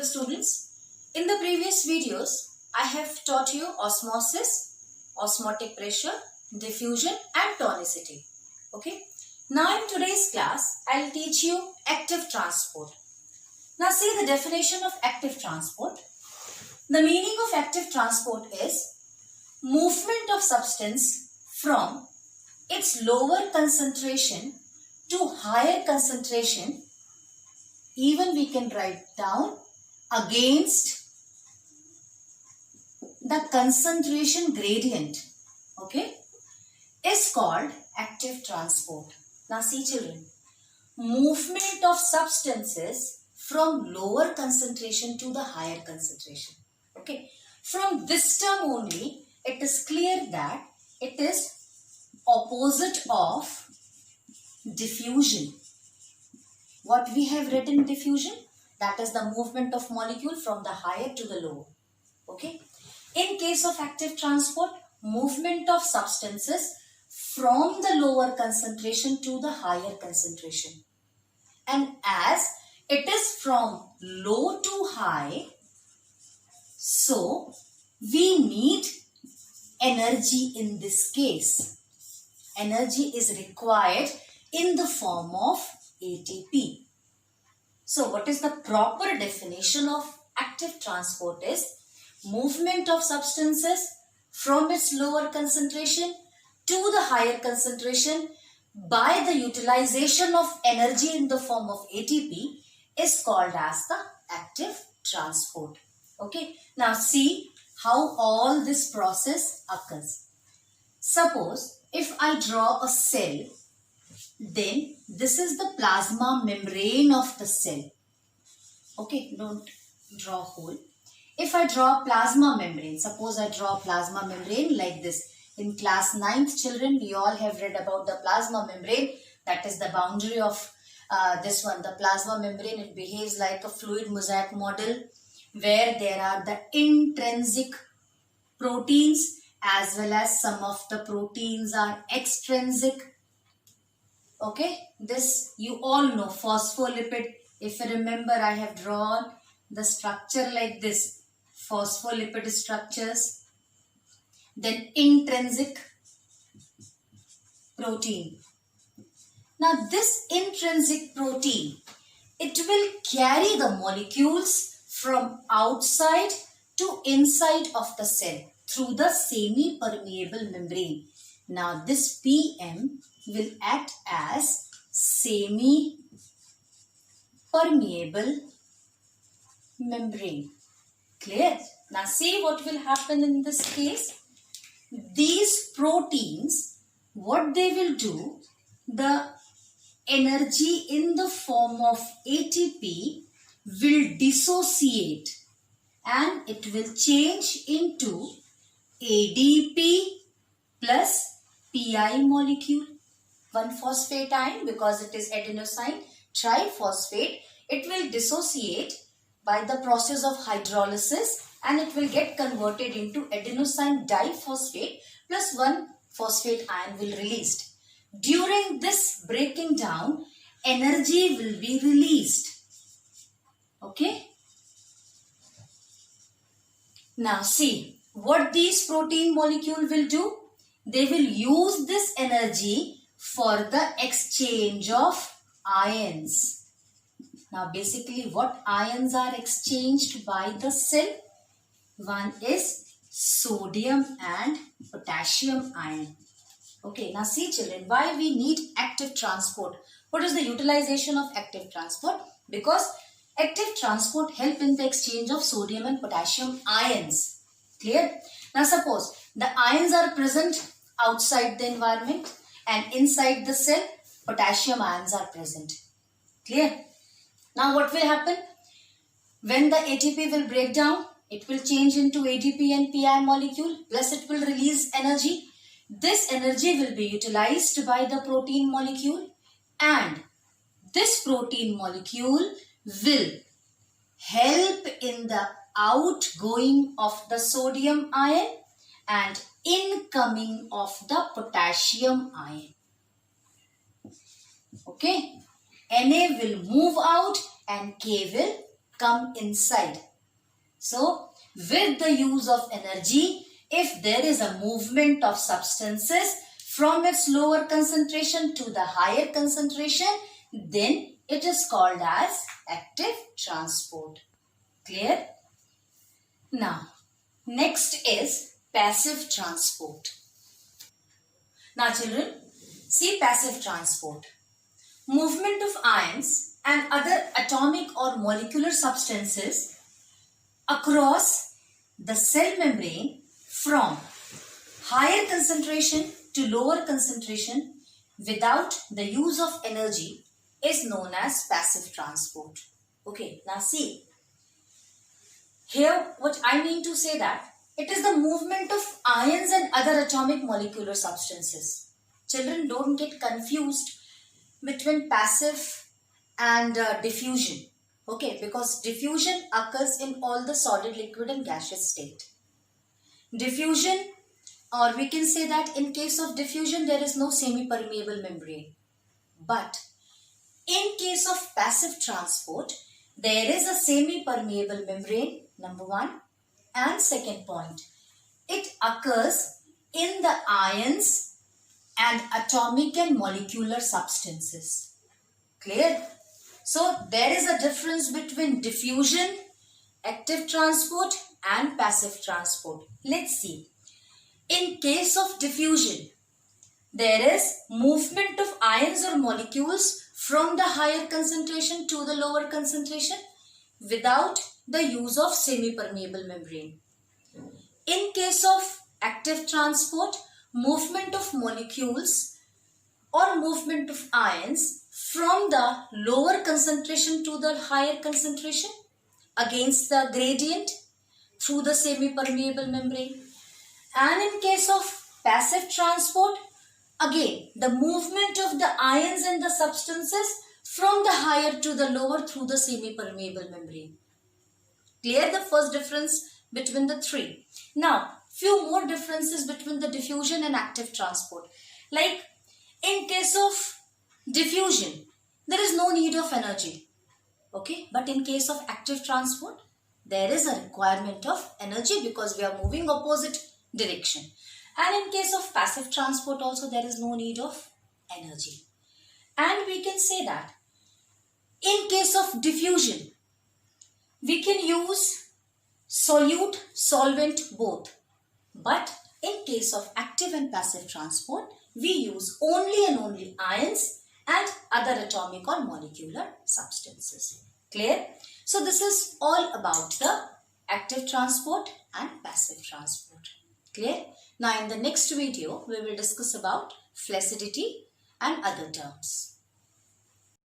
students, in the previous videos, I have taught you osmosis, osmotic pressure, diffusion and tonicity. Okay. Now in today's class, I'll teach you active transport. Now see the definition of active transport. The meaning of active transport is movement of substance from its lower concentration to higher concentration. Even we can write down against the concentration gradient, okay, is called active transport. Now see children, movement of substances from lower concentration to the higher concentration. Okay, from this term only it is clear that it is opposite of diffusion. What we have read in diffusion, that is the movement of molecule from the higher to the lower. Okay. In case of active transport, movement of substances from the lower concentration to the higher concentration. And as it is from low to high, so we need energy in this case. Energy is required in the form of ATP. So what is the proper definition of active transport is movement of substances from its lower concentration to the higher concentration by the utilization of energy in the form of ATP is called as the active transport. Okay. Now see how all this process occurs. Suppose if I draw a cell, then this is the plasma membrane of the cell. Okay, don't draw hole. If I draw plasma membrane, suppose I draw plasma membrane like this. In class 9th children, we all have read about the plasma membrane. That is the boundary of this one. The plasma membrane, it behaves like a fluid mosaic model where there are the intrinsic proteins as well as some of the proteins are extrinsic. Okay, this you all know, phospholipid. If you remember, I have drawn the structure like this, phospholipid structures, then intrinsic protein. Now this intrinsic protein, it will carry the molecules from outside to inside of the cell through the semi-permeable membrane. Now this PM will act as semi-permeable membrane. Clear? Now see what will happen in this case. These proteins, what they will do, the energy in the form of ATP will dissociate and it will change into ADP plus PI molecule. 1-phosphate ion, because it is adenosine triphosphate, it will dissociate by the process of hydrolysis and it will get converted into adenosine diphosphate plus 1-phosphate ion will released. During this breaking down, energy will be released. Okay. Now see what these protein molecule will do. They will use this energy for the exchange of ions. Now basically what ions are exchanged by the cell? One is sodium and potassium ion. Okay, now see children, why we need active transport? What is the utilization of active transport? Because active transport help in the exchange of sodium and potassium ions. Clear? Now suppose the ions are present outside the environment and inside the cell, potassium ions are present. Clear? Now what will happen? When the ATP will break down, it will change into ADP and PI molecule, plus it will release energy. This energy will be utilized by the protein molecule and this protein molecule will help in the outgoing of the sodium ion and incoming of the potassium ion. Okay. Na will move out and K will come inside. So, with the use of energy, if there is a movement of substances from its lower concentration to the higher concentration, then it is called as active transport. Clear? Now, next is passive transport. Now children, see passive transport. Movement of ions and other atomic or molecular substances across the cell membrane from higher concentration to lower concentration without the use of energy is known as passive transport. Okay, now see. Here what I mean to say that it is the movement of ions and other atomic molecular substances. Children, don't get confused between passive and diffusion. Okay, because diffusion occurs in all the solid, liquid and gaseous state. Diffusion, or we can say that in case of diffusion there is no semi-permeable membrane. But in case of passive transport, there is a semi-permeable membrane, number one. And second point, it occurs in the ions and atomic and molecular substances. Clear? So, there is a difference between diffusion, active transport and passive transport. Let's see. In case of diffusion, there is movement of ions or molecules from the higher concentration to the lower concentration without the use of semi-permeable membrane. In case of active transport, movement of molecules or movement of ions from the lower concentration to the higher concentration against the gradient through the semi-permeable membrane. And in case of passive transport, again the movement of the ions and the substances from the higher to the lower through the semi-permeable membrane. Clear the first difference between the three. Now, few more differences between the diffusion and active transport. Like in case of diffusion, there is no need of energy. Okay, but in case of active transport, there is a requirement of energy because we are moving opposite direction. And in case of passive transport also, there is no need of energy. And we can say that in case of diffusion, we can use solute, solvent both. But in case of active and passive transport, we use only and only ions and other atomic or molecular substances. Clear? So this is all about the active transport and passive transport. Clear? Now in the next video, we will discuss about flaccidity and other terms.